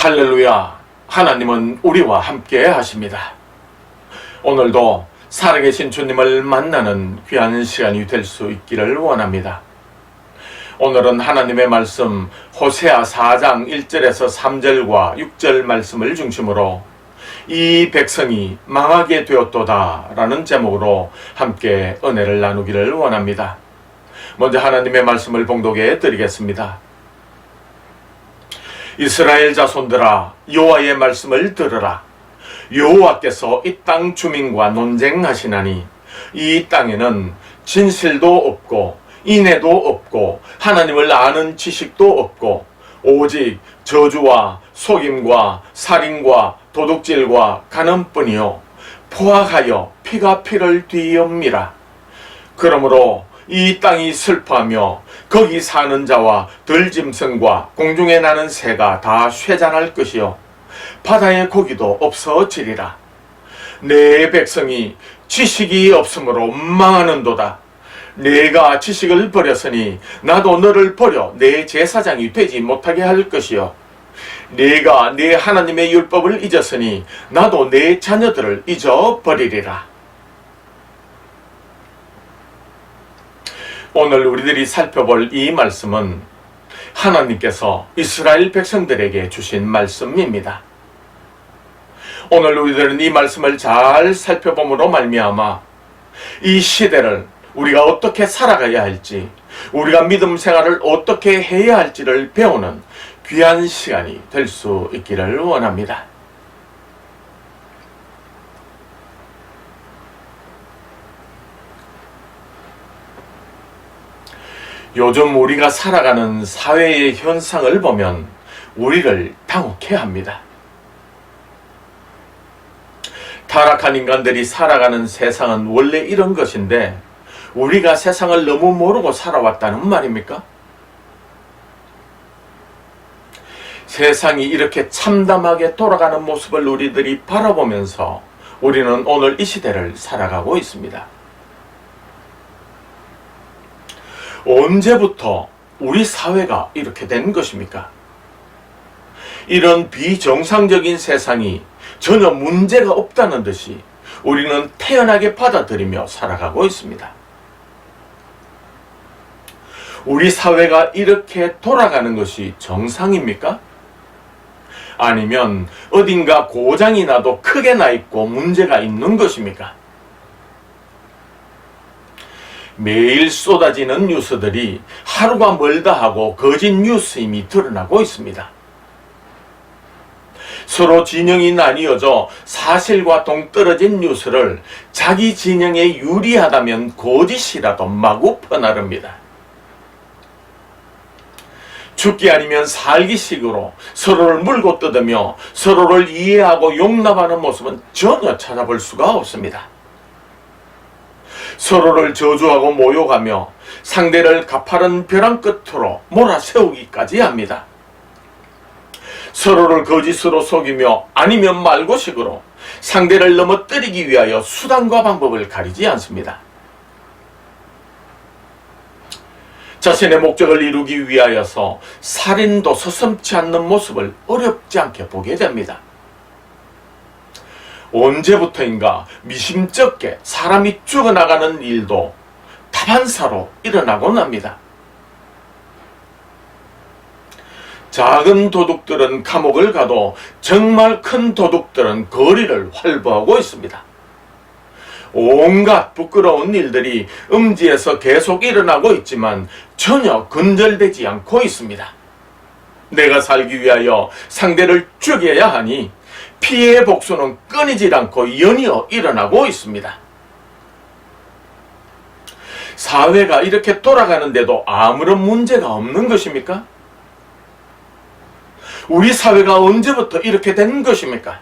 할렐루야! 하나님은 우리와 함께 하십니다. 오늘도 살아계신 주님을 만나는 귀한 시간이 될 수 있기를 원합니다. 오늘은 하나님의 말씀 호세아 4장 1절에서 3절과 6절 말씀을 중심으로 이 백성이 망하게 되었도다 라는 제목으로 함께 은혜를 나누기를 원합니다. 먼저 하나님의 말씀을 봉독해 드리겠습니다. 이스라엘 자손들아, 여호와의 말씀을 들으라. 여호와께서 이 땅 주민과 논쟁하시나니 이 땅에는 진실도 없고 인애도 없고 하나님을 아는 지식도 없고 오직 저주와 속임과 살인과 도둑질과 간음뿐이요 포악하여 피가 피를 뒤엎니라. 그러므로 이 땅이 슬퍼하며 거기 사는 자와 들짐승과 공중에 나는 새가 다 쇠잔할 것이요 바다의 고기도 없어지리라. 내 백성이 지식이 없으므로 망하는도다. 내가 지식을 버렸으니 나도 너를 버려 내 제사장이 되지 못하게 할 것이요 내가 내 하나님의 율법을 잊었으니 나도 내 자녀들을 잊어버리리라. 오늘 우리들이 살펴볼 이 말씀은 하나님께서 이스라엘 백성들에게 주신 말씀입니다. 오늘 우리들은 이 말씀을 잘 살펴봄으로 말미암아 이 시대를 우리가 어떻게 살아가야 할지, 우리가 믿음 생활을 어떻게 해야 할지를 배우는 귀한 시간이 될 수 있기를 원합니다. 요즘 우리가 살아가는 사회의 현상을 보면 우리를 당혹해 합니다. 타락한 인간들이 살아가는 세상은 원래 이런 것인데 우리가 세상을 너무 모르고 살아왔다는 말입니까? 세상이 이렇게 참담하게 돌아가는 모습을 우리들이 바라보면서 우리는 오늘 이 시대를 살아가고 있습니다. 언제부터 우리 사회가 이렇게 된 것입니까? 이런 비정상적인 세상이 전혀 문제가 없다는 듯이 우리는 태연하게 받아들이며 살아가고 있습니다. 우리 사회가 이렇게 돌아가는 것이 정상입니까? 아니면 어딘가 고장이 나도 크게 나 있고 문제가 있는 것입니까? 매일 쏟아지는 뉴스들이 하루가 멀다 하고 거짓 뉴스임이 드러나고 있습니다. 서로 진영이 나뉘어져 사실과 동떨어진 뉴스를 자기 진영에 유리하다면 거짓이라도 마구 퍼나릅니다. 죽기 아니면 살기식으로 서로를 물고 뜯으며 서로를 이해하고 용납하는 모습은 전혀 찾아볼 수가 없습니다. 서로를 저주하고 모욕하며 상대를 가파른 벼랑 끝으로 몰아세우기까지 합니다. 서로를 거짓으로 속이며 아니면 말고식으로 상대를 넘어뜨리기 위하여 수단과 방법을 가리지 않습니다. 자신의 목적을 이루기 위하여서 살인도 서슴지 않는 모습을 어렵지 않게 보게 됩니다. 언제부터인가 미심쩍게 사람이 죽어나가는 일도 다반사로 일어나곤 합니다. 작은 도둑들은 감옥을 가도 정말 큰 도둑들은 거리를 활보하고 있습니다. 온갖 부끄러운 일들이 음지에서 계속 일어나고 있지만 전혀 근절되지 않고 있습니다. 내가 살기 위하여 상대를 죽여야 하니 피해의 복수는 끊이질 않고 연이어 일어나고 있습니다. 사회가 이렇게 돌아가는데도 아무런 문제가 없는 것입니까? 우리 사회가 언제부터 이렇게 된 것입니까?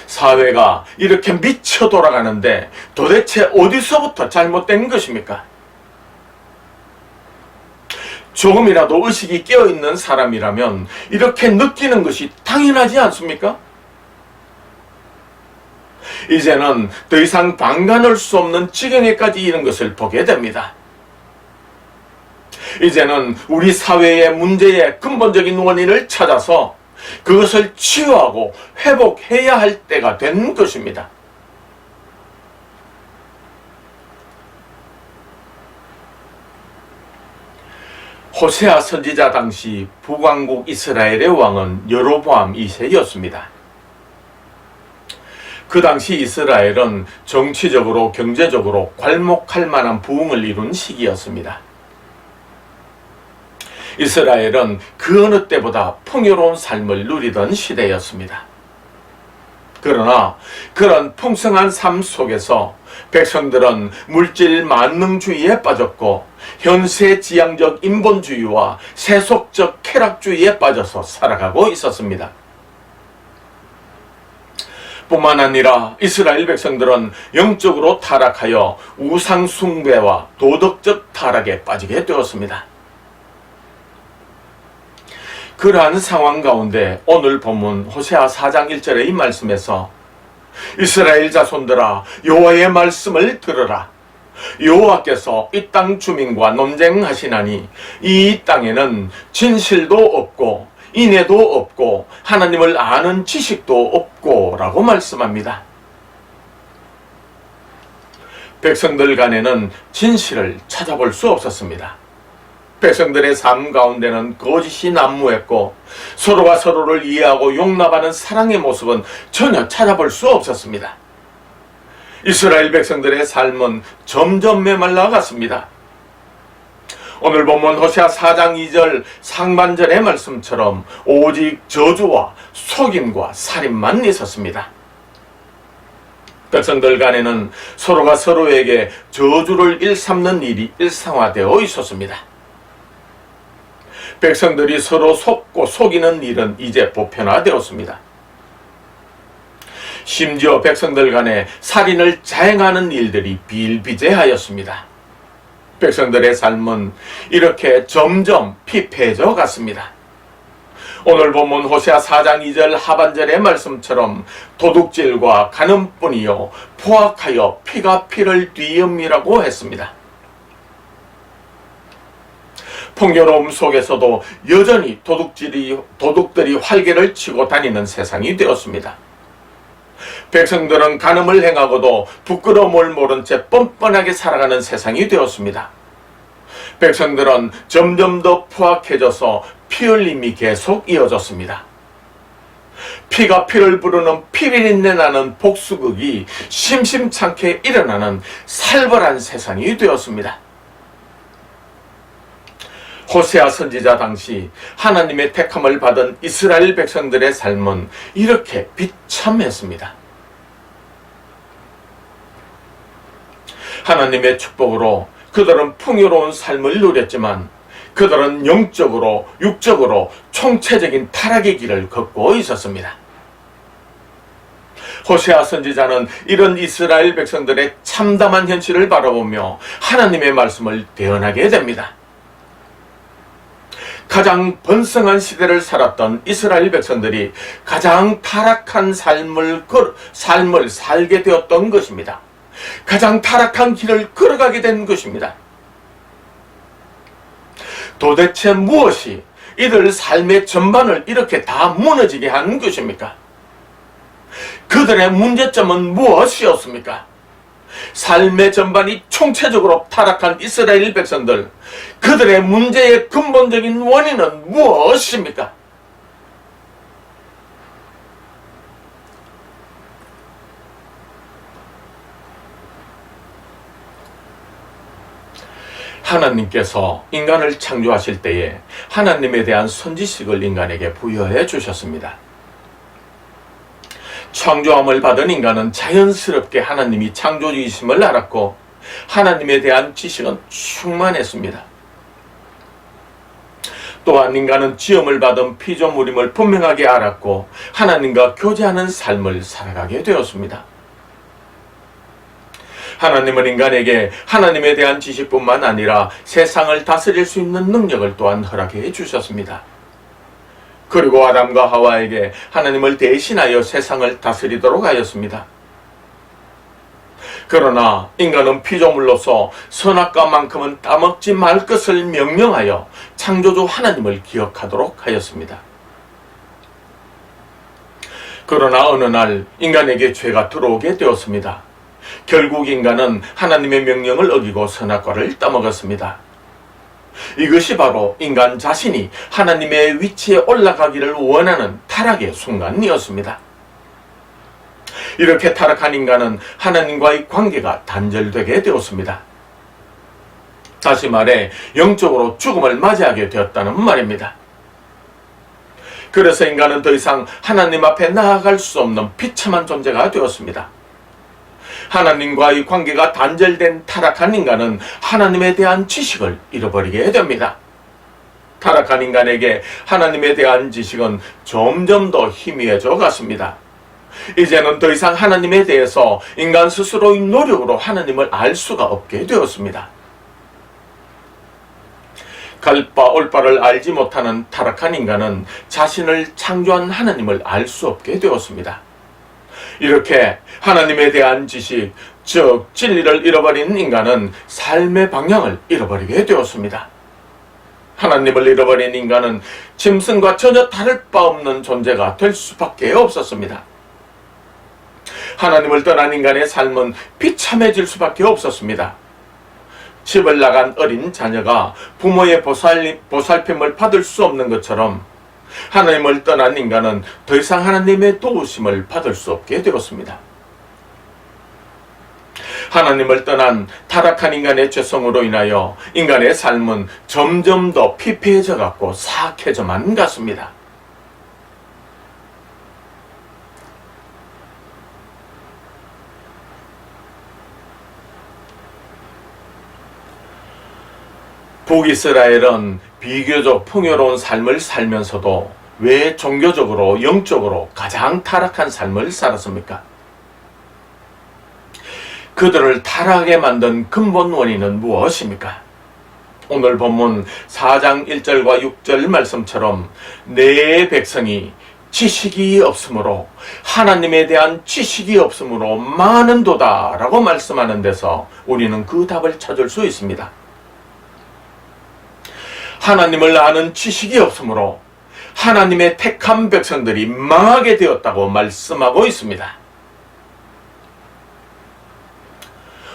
사회가 이렇게 미쳐 돌아가는데 도대체 어디서부터 잘못된 것입니까? 조금이라도 의식이 깨어있는 사람이라면 이렇게 느끼는 것이 당연하지 않습니까? 이제는 더 이상 방관할 수 없는 지경에까지 이른 것을 보게 됩니다. 이제는 우리 사회의 문제의 근본적인 원인을 찾아서 그것을 치유하고 회복해야 할 때가 된 것입니다. 호세아 선지자 당시 북왕국 이스라엘의 왕은 여로보암 2세였습니다. 그 당시 이스라엘은 정치적으로 경제적으로 괄목할 만한 부흥을 이룬 시기였습니다. 이스라엘은 그 어느 때보다 풍요로운 삶을 누리던 시대였습니다. 그러나 그런 풍성한 삶 속에서 백성들은 물질 만능주의에 빠졌고 현세지향적 인본주의와 세속적 쾌락주의에 빠져서 살아가고 있었습니다. 뿐만 아니라 이스라엘 백성들은 영적으로 타락하여 우상숭배와 도덕적 타락에 빠지게 되었습니다. 그러한 상황 가운데 오늘 본문 호세아 4장 1절의 이 말씀에서 이스라엘 자손들아 여호와의 말씀을 들으라. 여호와께서 이 땅 주민과 논쟁하시나니 이 땅에는 진실도 없고 인애도 없고 하나님을 아는 지식도 없고 라고 말씀합니다. 백성들 간에는 진실을 찾아볼 수 없었습니다. 백성들의 삶 가운데는 거짓이 난무했고 서로가 서로를 이해하고 용납하는 사랑의 모습은 전혀 찾아볼 수 없었습니다. 이스라엘 백성들의 삶은 점점 메말라갔습니다. 오늘 본문 호세아 4장 2절 상반절의 말씀처럼 오직 저주와 속임과 살인만 있었습니다. 백성들 간에는 서로가 서로에게 저주를 일삼는 일이 일상화되어 있었습니다. 백성들이 서로 속고 속이는 일은 이제 보편화되었습니다. 심지어 백성들 간에 살인을 자행하는 일들이 비일비재하였습니다. 백성들의 삶은 이렇게 점점 피폐해져 갔습니다. 오늘 본문 호세아 4장 2절 하반절의 말씀처럼 도둑질과 간음뿐이요 포악하여 피가 피를 뒤엎이라고 했습니다. 풍요로움 속에서도 여전히 도둑들이 활개를 치고 다니는 세상이 되었습니다. 백성들은 간음을 행하고도 부끄러움을 모른 채 뻔뻔하게 살아가는 세상이 되었습니다. 백성들은 점점 더 포악해져서 피 흘림이 계속 이어졌습니다. 피가 피를 부르는 피비린내 나는 복수극이 심심찮게 일어나는 살벌한 세상이 되었습니다. 호세아 선지자 당시 하나님의 택함을 받은 이스라엘 백성들의 삶은 이렇게 비참했습니다. 하나님의 축복으로 그들은 풍요로운 삶을 누렸지만 그들은 영적으로 육적으로 총체적인 타락의 길을 걷고 있었습니다. 호세아 선지자는 이런 이스라엘 백성들의 참담한 현실을 바라보며 하나님의 말씀을 대언하게 됩니다. 가장 번성한 시대를 살았던 이스라엘 백성들이 가장 타락한 삶을 살게 되었던 것입니다. 가장 타락한 길을 걸어가게 된 것입니다. 도대체 무엇이 이들 삶의 전반을 이렇게 다 무너지게 한 것입니까? 그들의 문제점은 무엇이었습니까? 삶의 전반이 총체적으로 타락한 이스라엘 백성들, 그들의 문제의 근본적인 원인은 무엇입니까? 하나님께서 인간을 창조하실 때에 하나님에 대한 선지식을 인간에게 부여해 주셨습니다. 창조함을 받은 인간은 자연스럽게 하나님이 창조주이심을 알았고 하나님에 대한 지식은 충만했습니다. 또한 인간은 지음을 받은 피조물임을 분명하게 알았고 하나님과 교제하는 삶을 살아가게 되었습니다. 하나님은 인간에게 하나님에 대한 지식뿐만 아니라 세상을 다스릴 수 있는 능력을 또한 허락해 주셨습니다. 그리고 아담과 하와에게 하나님을 대신하여 세상을 다스리도록 하였습니다. 그러나 인간은 피조물로서 선악과만큼은 따먹지 말 것을 명령하여 창조주 하나님을 기억하도록 하였습니다. 그러나 어느 날 인간에게 죄가 들어오게 되었습니다. 결국 인간은 하나님의 명령을 어기고 선악과를 따먹었습니다. 이것이 바로 인간 자신이 하나님의 위치에 올라가기를 원하는 타락의 순간이었습니다. 이렇게 타락한 인간은 하나님과의 관계가 단절되게 되었습니다. 다시 말해 영적으로 죽음을 맞이하게 되었다는 말입니다. 그래서 인간은 더 이상 하나님 앞에 나아갈 수 없는 비참한 존재가 되었습니다. 하나님과의 관계가 단절된 타락한 인간은 하나님에 대한 지식을 잃어버리게 됩니다. 타락한 인간에게 하나님에 대한 지식은 점점 더 희미해져 갔습니다. 이제는 더 이상 하나님에 대해서 인간 스스로의 노력으로 하나님을 알 수가 없게 되었습니다. 갈 바 올 바를 알지 못하는 타락한 인간은 자신을 창조한 하나님을 알 수 없게 되었습니다. 이렇게 하나님에 대한 지식, 즉 진리를 잃어버린 인간은 삶의 방향을 잃어버리게 되었습니다. 하나님을 잃어버린 인간은 짐승과 전혀 다를 바 없는 존재가 될 수밖에 없었습니다. 하나님을 떠난 인간의 삶은 비참해질 수밖에 없었습니다. 집을 나간 어린 자녀가 부모의 보살핌을 받을 수 없는 것처럼 하나님을 떠난 인간은 더 이상 하나님의 도우심을 받을 수 없게 되었습니다. 하나님을 떠난 타락한 인간의 죄성으로 인하여 인간의 삶은 점점 더 피폐해져 갔고 사악해져만 갔습니다. 북이스라엘은 비교적 풍요로운 삶을 살면서도 왜 종교적으로 영적으로 가장 타락한 삶을 살았습니까? 그들을 타락하게 만든 근본 원인은 무엇입니까? 오늘 본문 4장 1절과 6절 말씀처럼 내 백성이 지식이 없으므로, 하나님에 대한 지식이 없으므로 많은도다 라고 말씀하는 데서 우리는 그 답을 찾을 수 있습니다. 하나님을 아는 지식이 없으므로 하나님의 택한 백성들이 망하게 되었다고 말씀하고 있습니다.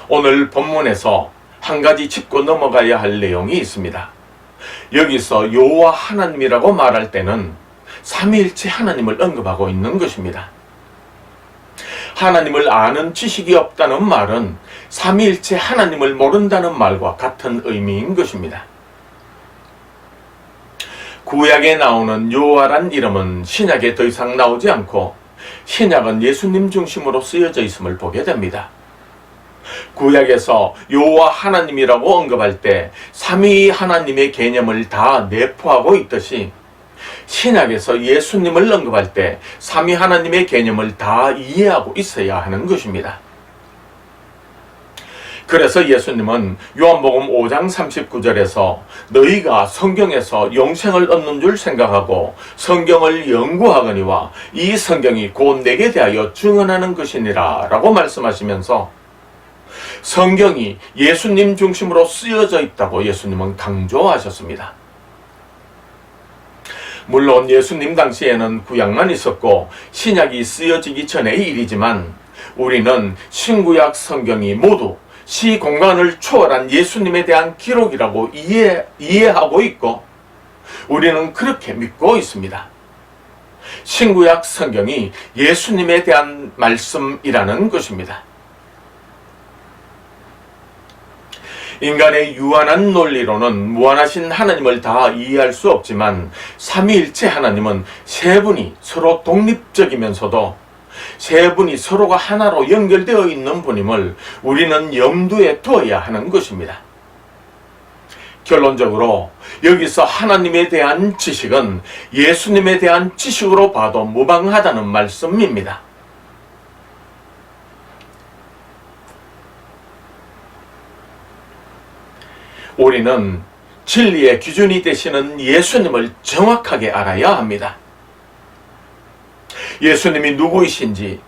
오늘 본문에서 한 가지 짚고 넘어가야 할 내용이 있습니다. 여기서 여호와 하나님이라고 말할 때는 삼위일체 하나님을 언급하고 있는 것입니다. 하나님을 아는 지식이 없다는 말은 삼위일체 하나님을 모른다는 말과 같은 의미인 것입니다. 구약에 나오는 여호와란 이름은 신약에 더 이상 나오지 않고 신약은 예수님 중심으로 쓰여져 있음을 보게 됩니다. 구약에서 여호와 하나님이라고 언급할 때 삼위 하나님의 개념을 다 내포하고 있듯이 신약에서 예수님을 언급할 때 삼위 하나님의 개념을 다 이해하고 있어야 하는 것입니다. 그래서 예수님은 요한복음 5장 39절에서 너희가 성경에서 영생을 얻는 줄 생각하고 성경을 연구하거니와 이 성경이 곧 내게 대하여 증언하는 것이니라 라고 말씀하시면서 성경이 예수님 중심으로 쓰여져 있다고 예수님은 강조하셨습니다. 물론 예수님 당시에는 구약만 있었고 신약이 쓰여지기 전의 일이지만 우리는 신구약 성경이 모두 시공간을 초월한 예수님에 대한 기록이라고 이해하고 있고 우리는 그렇게 믿고 있습니다. 신구약 성경이 예수님에 대한 말씀이라는 것입니다. 인간의 유한한 논리로는 무한하신 하나님을 다 이해할 수 없지만 삼위일체 하나님은 세 분이 서로 독립적이면서도 세 분이 서로가 하나로 연결되어 있는 분임을 우리는 염두에 두어야 하는 것입니다. 결론적으로 여기서 하나님에 대한 지식은 예수님에 대한 지식으로 봐도 무방하다는 말씀입니다. 우리는 진리의 기준이 되시는 예수님을 정확하게 알아야 합니다. 예수님이 누구이신지,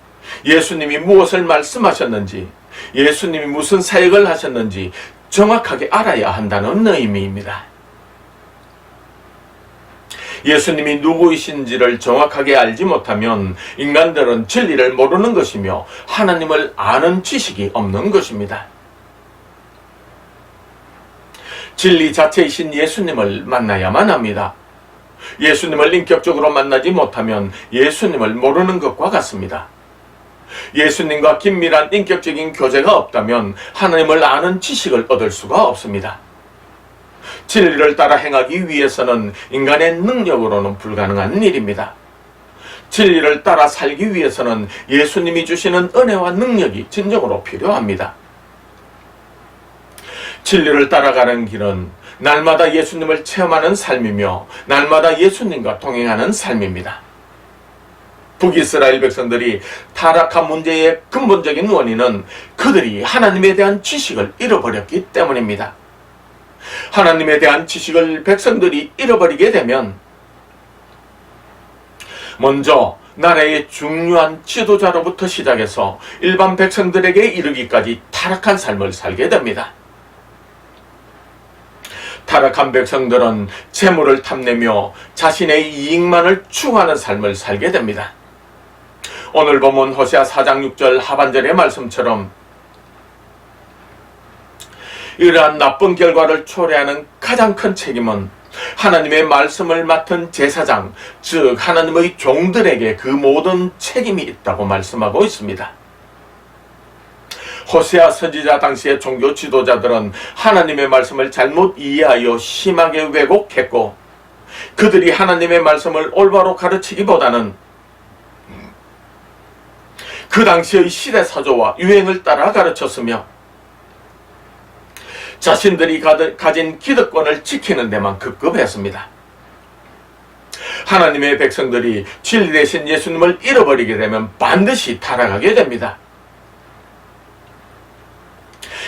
예수님이 무엇을 말씀하셨는지, 예수님이 무슨 사역을 하셨는지 정확하게 알아야 한다는 의미입니다. 예수님이 누구이신지를 정확하게 알지 못하면 인간들은 진리를 모르는 것이며 하나님을 아는 지식이 없는 것입니다. 진리 자체이신 예수님을 만나야만 합니다. 예수님을 인격적으로 만나지 못하면 예수님을 모르는 것과 같습니다. 예수님과 긴밀한 인격적인 교제가 없다면 하나님을 아는 지식을 얻을 수가 없습니다. 진리를 따라 행하기 위해서는 인간의 능력으로는 불가능한 일입니다. 진리를 따라 살기 위해서는 예수님이 주시는 은혜와 능력이 진정으로 필요합니다. 진리를 따라가는 길은 날마다 예수님을 체험하는 삶이며 날마다 예수님과 동행하는 삶입니다. 북이스라엘 백성들이 타락한 문제의 근본적인 원인은 그들이 하나님에 대한 지식을 잃어버렸기 때문입니다. 하나님에 대한 지식을 백성들이 잃어버리게 되면 먼저 나라의 중요한 지도자로부터 시작해서 일반 백성들에게 이르기까지 타락한 삶을 살게 됩니다. 타락한 백성들은 재물을 탐내며 자신의 이익만을 추구하는 삶을 살게 됩니다. 오늘 본문 호세아 4장 6절 하반절의 말씀처럼 이러한 나쁜 결과를 초래하는 가장 큰 책임은 하나님의 말씀을 맡은 제사장, 즉 하나님의 종들에게 그 모든 책임이 있다고 말씀하고 있습니다. 호세아 선지자 당시의 종교 지도자들은 하나님의 말씀을 잘못 이해하여 심하게 왜곡했고 그들이 하나님의 말씀을 올바로 가르치기보다는 그 당시의 시대사조와 유행을 따라 가르쳤으며 자신들이 가진 기득권을 지키는 데만 급급했습니다. 하나님의 백성들이 진리 대신 예수님을 잃어버리게 되면 반드시 타락하게 됩니다.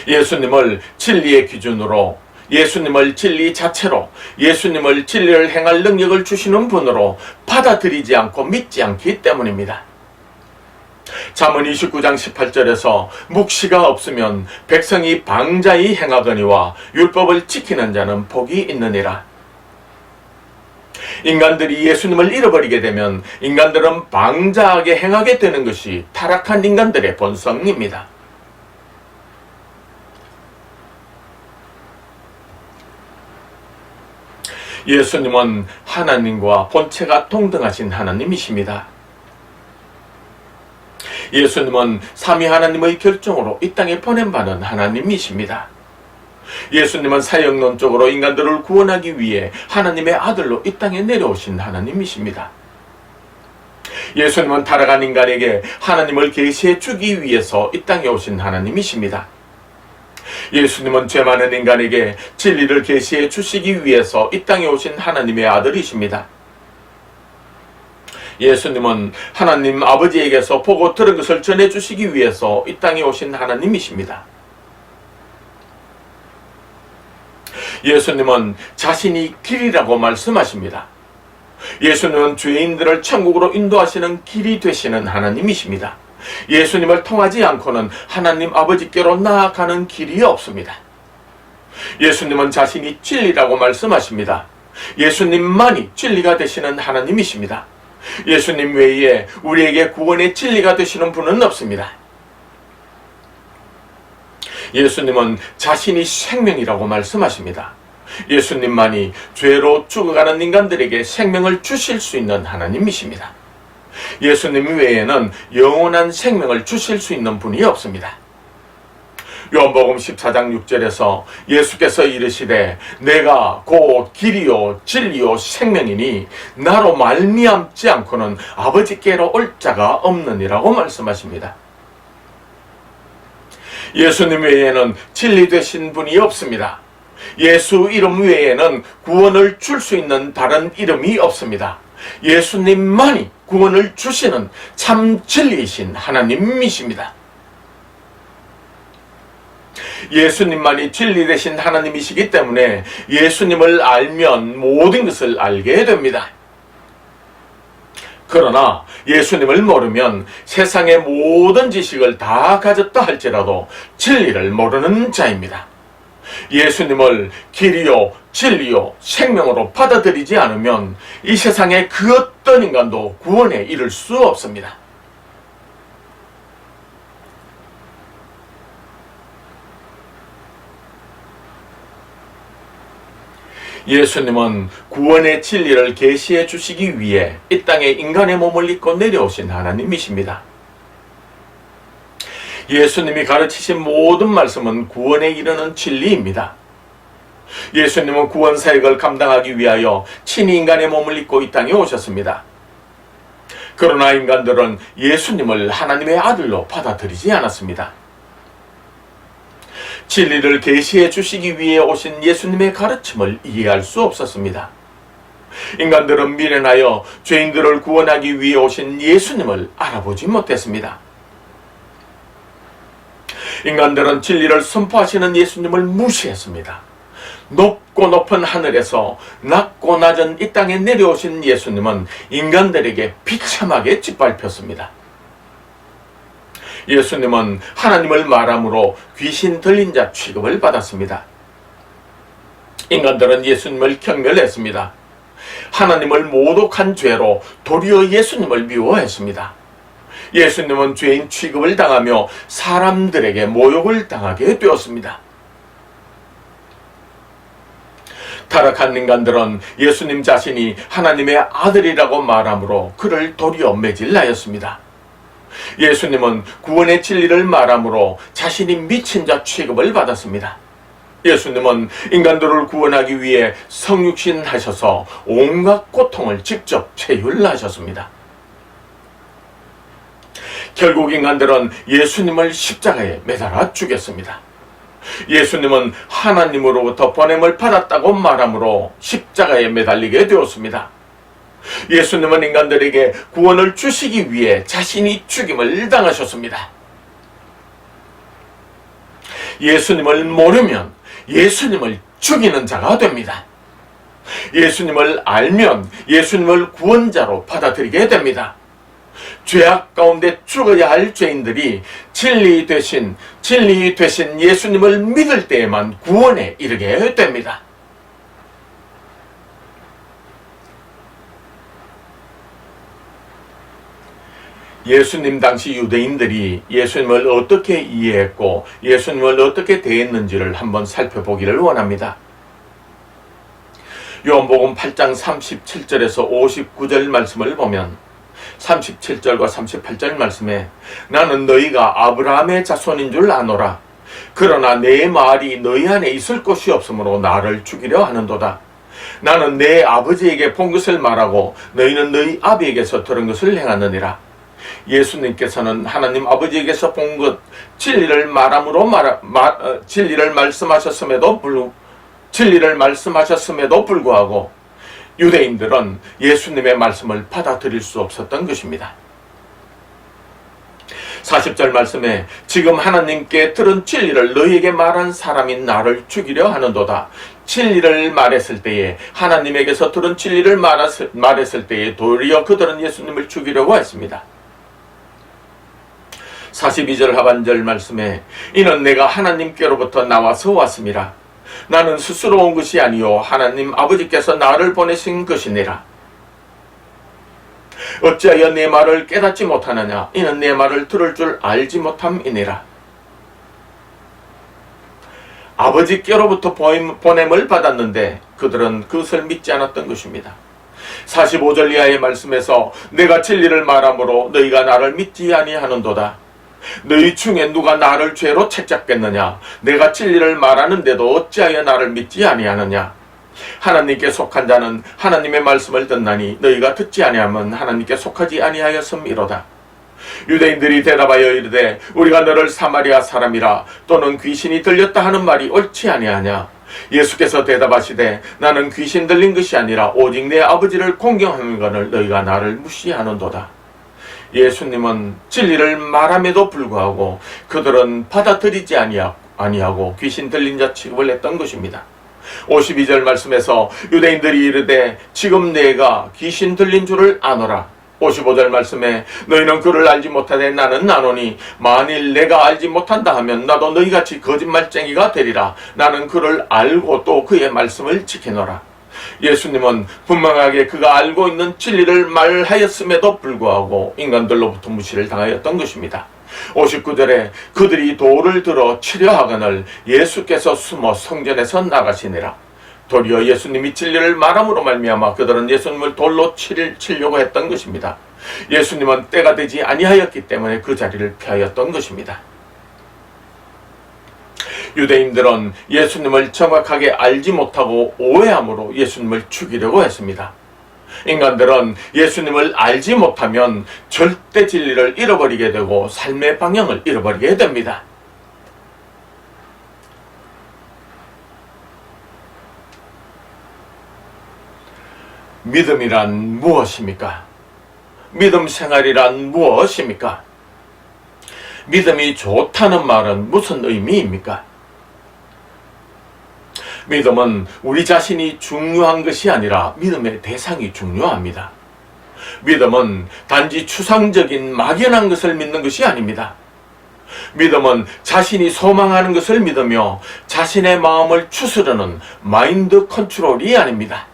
예수님을 진리의 기준으로, 예수님을 진리 자체로, 예수님을 진리를 행할 능력을 주시는 분으로 받아들이지 않고 믿지 않기 때문입니다. 잠언 29장 18절에서 묵시가 없으면 백성이 방자히 행하거니와 율법을 지키는 자는 복이 있느니라. 인간들이 예수님을 잃어버리게 되면 인간들은 방자하게 행하게 되는 것이 타락한 인간들의 본성입니다. 예수님은 하나님과 본체가 동등하신 하나님이십니다. 예수님은 삼위 하나님의 결정으로 이 땅에 보낸받은 하나님이십니다. 예수님은 사역론적으로 인간들을 구원하기 위해 하나님의 아들로 이 땅에 내려오신 하나님이십니다. 예수님은 타락한 인간에게 하나님을 계시해 주기 위해서 이 땅에 오신 하나님이십니다. 예수님은 죄 많은 인간에게 진리를 계시해 주시기 위해서 이 땅에 오신 하나님의 아들이십니다. 예수님은 하나님 아버지에게서 보고 들은 것을 전해주시기 위해서 이 땅에 오신 하나님이십니다. 예수님은 자신이 길이라고 말씀하십니다. 예수님은 죄인들을 천국으로 인도하시는 길이 되시는 하나님이십니다. 예수님을 통하지 않고는 하나님 아버지께로 나아가는 길이 없습니다. 예수님은 자신이 진리라고 말씀하십니다. 예수님만이 진리가 되시는 하나님이십니다. 예수님 외에 우리에게 구원의 진리가 되시는 분은 없습니다. 예수님은 자신이 생명이라고 말씀하십니다. 예수님만이 죄로 죽어가는 인간들에게 생명을 주실 수 있는 하나님이십니다. 예수님 외에는 영원한 생명을 주실 수 있는 분이 없습니다. 요한복음 14장 6절에서 예수께서 이르시되 내가 곧 길이요 진리요 생명이니 나로 말미암지 않고는 아버지께로 올 자가 없느니라고 말씀하십니다. 예수님 외에는 진리 되신 분이 없습니다. 예수 이름 외에는 구원을 줄 수 있는 다른 이름이 없습니다. 예수님만이 구원을 주시는 참 진리이신 하나님이십니다. 예수님만이 진리 되신 하나님이시기 때문에 예수님을 알면 모든 것을 알게 됩니다. 그러나 예수님을 모르면 세상의 모든 지식을 다 가졌다 할지라도 진리를 모르는 자입니다. 예수님을 길이요, 진리요, 생명으로 받아들이지 않으면 이 세상의 그 어떤 인간도 구원에 이를 수 없습니다. 예수님은 구원의 진리를 계시해 주시기 위해 이 땅에 인간의 몸을 입고 내려오신 하나님이십니다. 예수님이 가르치신 모든 말씀은 구원에 이르는 진리입니다. 예수님은 구원 사역을 감당하기 위하여 친히 인간의 몸을 입고 이 땅에 오셨습니다. 그러나 인간들은 예수님을 하나님의 아들로 받아들이지 않았습니다. 진리를 계시해 주시기 위해 오신 예수님의 가르침을 이해할 수 없었습니다. 인간들은 미련하여 죄인들을 구원하기 위해 오신 예수님을 알아보지 못했습니다. 인간들은 진리를 선포하시는 예수님을 무시했습니다. 높고 높은 하늘에서 낮고 낮은 이 땅에 내려오신 예수님은 인간들에게 비참하게 짓밟혔습니다. 예수님은 하나님을 말함으로 귀신 들린 자 취급을 받았습니다. 인간들은 예수님을 경멸했습니다. 하나님을 모독한 죄로 도리어 예수님을 미워했습니다. 예수님은 죄인 취급을 당하며 사람들에게 모욕을 당하게 되었습니다. 타락한 인간들은 예수님 자신이 하나님의 아들이라고 말함으로 그를 도리어 매질하였습니다. 예수님은 구원의 진리를 말함으로 자신이 미친 자 취급을 받았습니다. 예수님은 인간들을 구원하기 위해 성육신 하셔서 온갖 고통을 직접 체휼하셨습니다. 결국 인간들은 예수님을 십자가에 매달아 죽였습니다. 예수님은 하나님으로부터 보냄을 받았다고 말함으로 십자가에 매달리게 되었습니다. 예수님은 인간들에게 구원을 주시기 위해 자신이 죽임을 당하셨습니다. 예수님을 모르면 예수님을 죽이는 자가 됩니다. 예수님을 알면 예수님을 구원자로 받아들이게 됩니다. 죄악 가운데 죽어야 할 죄인들이 진리 되신 예수님을 믿을 때에만 구원에 이르게 됩니다. 예수님 당시 유대인들이 예수님을 어떻게 이해했고 예수님을 어떻게 대했는지를 한번 살펴보기를 원합니다. 요한복음 8장 37절에서 59절 말씀을 보면 37절과 38절 말씀에 나는 너희가 아브라함의 자손인 줄 아노라. 그러나 내 말이 너희 안에 있을 것이 없으므로 나를 죽이려 하는도다. 나는 내 아버지에게 본 것을 말하고 너희는 너희 아비에게서 들은 것을 행하느니라. 예수님께서는 하나님 아버지에게서 본 것 진리를 말함으로 진리를 말씀하셨음에도 불구하고 유대인들은 예수님의 말씀을 받아들일 수 없었던 것입니다. 40절 말씀에 지금 하나님께 들은 진리를 너희에게 말한 사람인 나를 죽이려 하는도다. 진리를 말했을 때에 하나님에게서 들은 진리를 말했을 때에 도리어 그들은 예수님을 죽이려고 했습니다. 42절 하반절 말씀에 이는 내가 하나님께로부터 나와서 왔음이라. 나는 스스로 온 것이 아니요 하나님 아버지께서 나를 보내신 것이니라. 어찌하여 내 말을 깨닫지 못하느냐. 이는 내 말을 들을 줄 알지 못함이니라. 아버지께로부터 보냄을 받았는데 그들은 그것을 믿지 않았던 것입니다. 45절 이하의 말씀에서 내가 진리를 말함으로 너희가 나를 믿지 아니하는도다. 너희 중에 누가 나를 죄로 책잡겠느냐. 내가 진리를 말하는데도 어찌하여 나를 믿지 아니하느냐. 하나님께 속한 자는 하나님의 말씀을 듣나니 너희가 듣지 아니하면 하나님께 속하지 아니하였음이로다. 유대인들이 대답하여 이르되 우리가 너를 사마리아 사람이라 또는 귀신이 들렸다 하는 말이 옳지 아니하냐. 예수께서 대답하시되 나는 귀신 들린 것이 아니라 오직 내 아버지를 공경하는 것을 너희가 나를 무시하는도다. 예수님은 진리를 말함에도 불구하고 그들은 받아들이지 아니하고 귀신 들린 자 취급을 했던 것입니다. 52절 말씀에서 유대인들이 이르되 지금 내가 귀신 들린 줄을 아노라. 55절 말씀에 너희는 그를 알지 못하되 나는 아노니 만일 내가 알지 못한다 하면 나도 너희같이 거짓말쟁이가 되리라. 나는 그를 알고 또 그의 말씀을 지키노라. 예수님은 분명하게 그가 알고 있는 진리를 말하였음에도 불구하고 인간들로부터 무시를 당하였던 것입니다. 59절에 그들이 돌을 들어 치려 하거늘 예수께서 숨어 성전에서 나가시니라. 도리어 예수님이 진리를 말함으로 말미암아 그들은 예수님을 돌로 치려고 했던 것입니다. 예수님은 때가 되지 아니하였기 때문에 그 자리를 피하였던 것입니다. 유대인들은 예수님을 정확하게 알지 못하고 오해함으로 예수님을 죽이려고 했습니다. 인간들은 예수님을 알지 못하면 절대 진리를 잃어버리게 되고 삶의 방향을 잃어버리게 됩니다. 믿음이란 무엇입니까? 믿음 생활이란 무엇입니까? 믿음이 좋다는 말은 무슨 의미입니까? 믿음은 우리 자신이 중요한 것이 아니라 믿음의 대상이 중요합니다. 믿음은 단지 추상적인 막연한 것을 믿는 것이 아닙니다. 믿음은 자신이 소망하는 것을 믿으며 자신의 마음을 추스르는 마인드 컨트롤이 아닙니다.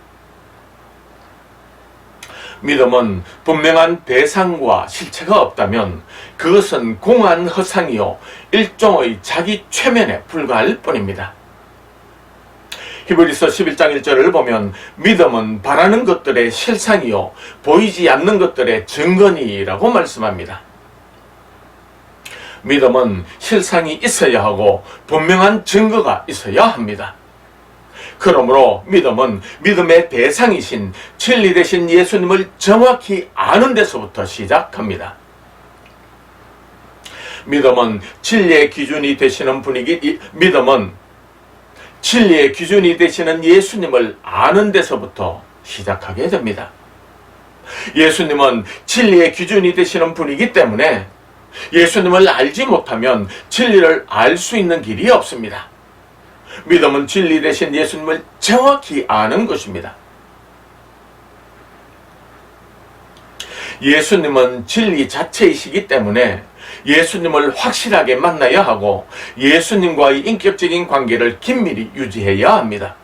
믿음은 분명한 대상과 실체가 없다면 그것은 공한 허상이요 일종의 자기 최면에 불과할 뿐입니다. 히브리서 11장 1절을 보면 믿음은 바라는 것들의 실상이요 보이지 않는 것들의 증거니라고 말씀합니다. 믿음은 실상이 있어야 하고 분명한 증거가 있어야 합니다. 그러므로 믿음은 믿음의 대상이신 진리 되신 예수님을 정확히 아는 데서부터 시작합니다. 믿음은 진리의 기준이 되시는 믿음은 진리의 기준이 되시는 예수님을 아는 데서부터 시작하게 됩니다. 예수님은 진리의 기준이 되시는 분이기 때문에 예수님을 알지 못하면 진리를 알 수 있는 길이 없습니다. 믿음은 진리 되신 예수님을 정확히 아는 것입니다. 예수님은 진리 자체이시기 때문에 예수님을 확실하게 만나야 하고 예수님과의 인격적인 관계를 긴밀히 유지해야 합니다.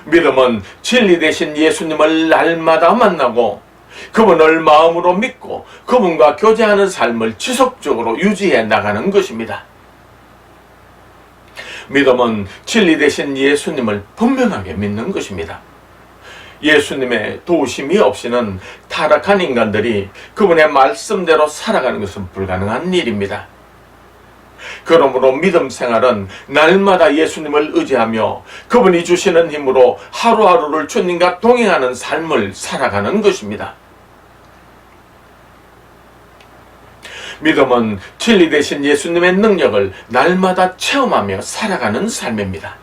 믿음은 진리 되신 예수님을 날마다 만나고 그분을 마음으로 믿고 그분과 교제하는 삶을 지속적으로 유지해 나가는 것입니다. 믿음은 진리 되신 예수님을 분명하게 믿는 것입니다. 예수님의 도우심이 없이는 타락한 인간들이 그분의 말씀대로 살아가는 것은 불가능한 일입니다. 그러므로 믿음 생활은 날마다 예수님을 의지하며 그분이 주시는 힘으로 하루하루를 주님과 동행하는 삶을 살아가는 것입니다. 믿음은 진리 되신 예수님의 능력을 날마다 체험하며 살아가는 삶입니다.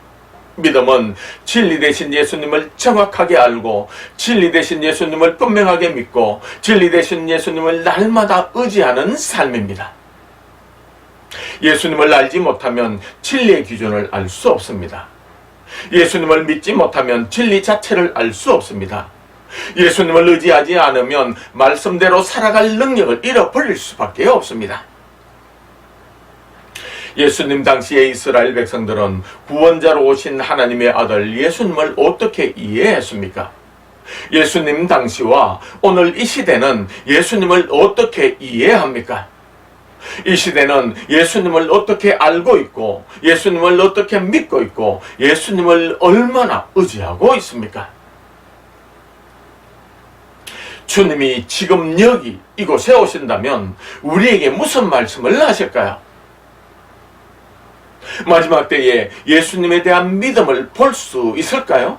믿음은 진리 되신 예수님을 정확하게 알고 진리 되신 예수님을 분명하게 믿고 진리 되신 예수님을 날마다 의지하는 삶입니다. 예수님을 알지 못하면 진리의 기준을 알 수 없습니다. 예수님을 믿지 못하면 진리 자체를 알 수 없습니다. 예수님을 의지하지 않으면 말씀대로 살아갈 능력을 잃어버릴 수밖에 없습니다. 예수님 당시의 이스라엘 백성들은 구원자로 오신 하나님의 아들 예수님을 어떻게 이해했습니까? 예수님 당시와 오늘 이 시대는 예수님을 어떻게 이해합니까? 이 시대는 예수님을 어떻게 알고 있고 예수님을 어떻게 믿고 있고 예수님을 얼마나 의지하고 있습니까? 주님이 지금 여기 이곳에 오신다면 우리에게 무슨 말씀을 하실까요? 마지막 때에 예수님에 대한 믿음을 볼 수 있을까요?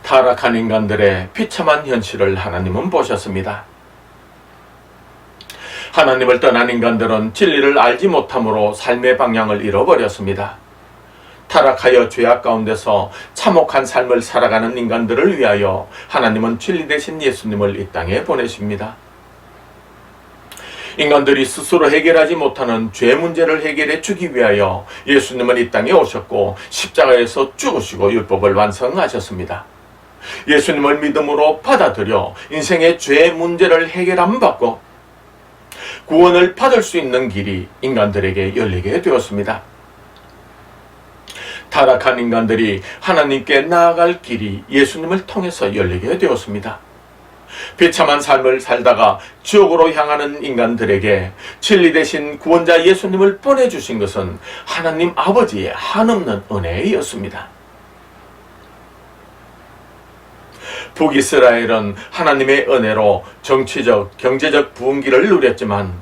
타락한 인간들의 비참한 현실을 하나님은 보셨습니다. 하나님을 떠난 인간들은 진리를 알지 못함으로 삶의 방향을 잃어버렸습니다. 타락하여 죄악 가운데서 참혹한 삶을 살아가는 인간들을 위하여 하나님은 진리 되신 예수님을 이 땅에 보내십니다. 인간들이 스스로 해결하지 못하는 죄 문제를 해결해 주기 위하여 예수님은 이 땅에 오셨고 십자가에서 죽으시고 율법을 완성하셨습니다. 예수님을 믿음으로 받아들여 인생의 죄 문제를 해결 안 받고 구원을 받을 수 있는 길이 인간들에게 열리게 되었습니다. 타락한 인간들이 하나님께 나아갈 길이 예수님을 통해서 열리게 되었습니다. 비참한 삶을 살다가 지옥으로 향하는 인간들에게 진리 대신 구원자 예수님을 보내주신 것은 하나님 아버지의 한없는 은혜였습니다. 북이스라엘은 하나님의 은혜로 정치적, 경제적 부흥기를 누렸지만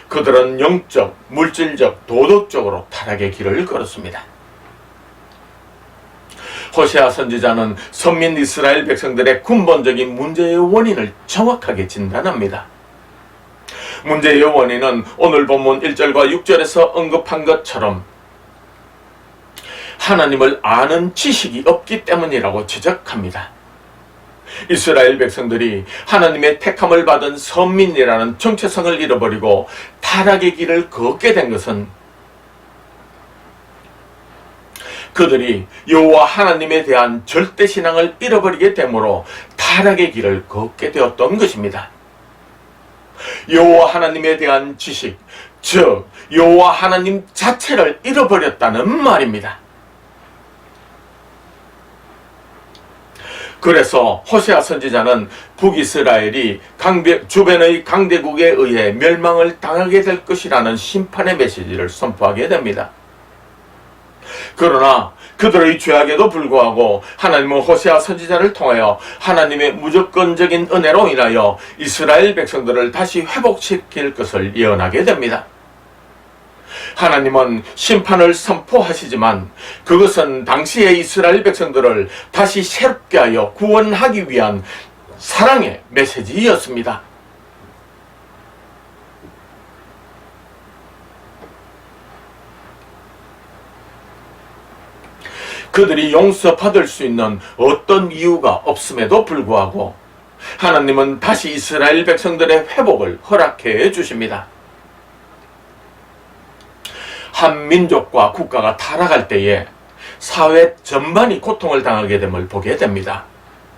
그들은 영적, 물질적, 도덕적으로 타락의 길을 걸었습니다. 호세아 선지자는 선민 이스라엘 백성들의 근본적인 문제의 원인을 정확하게 진단합니다. 문제의 원인은 오늘 본문 1절과 6절에서 언급한 것처럼 하나님을 아는 지식이 없기 때문이라고 지적합니다. 이스라엘 백성들이 하나님의 택함을 받은 선민이라는 정체성을 잃어버리고 타락의 길을 걷게 된 것은 그들이 여호와 하나님에 대한 절대신앙을 잃어버리게 되므로 타락의 길을 걷게 되었던 것입니다. 여호와 하나님에 대한 지식, 즉 여호와 하나님 자체를 잃어버렸다는 말입니다. 그래서 호세아 선지자는 북이스라엘이 주변의 강대국에 의해 멸망을 당하게 될 것이라는 심판의 메시지를 선포하게 됩니다. 그러나 그들의 죄악에도 불구하고 하나님은 호세아 선지자를 통하여 하나님의 무조건적인 은혜로 인하여 이스라엘 백성들을 다시 회복시킬 것을 예언하게 됩니다. 하나님은 심판을 선포하시지만 그것은 당시의 이스라엘 백성들을 다시 새롭게 하여 구원하기 위한 사랑의 메시지였습니다. 그들이 용서받을 수 있는 어떤 이유가 없음에도 불구하고 하나님은 다시 이스라엘 백성들의 회복을 허락해 주십니다. 한 민족과 국가가 타락할 때에 사회 전반이 고통을 당하게 됨을 보게 됩니다.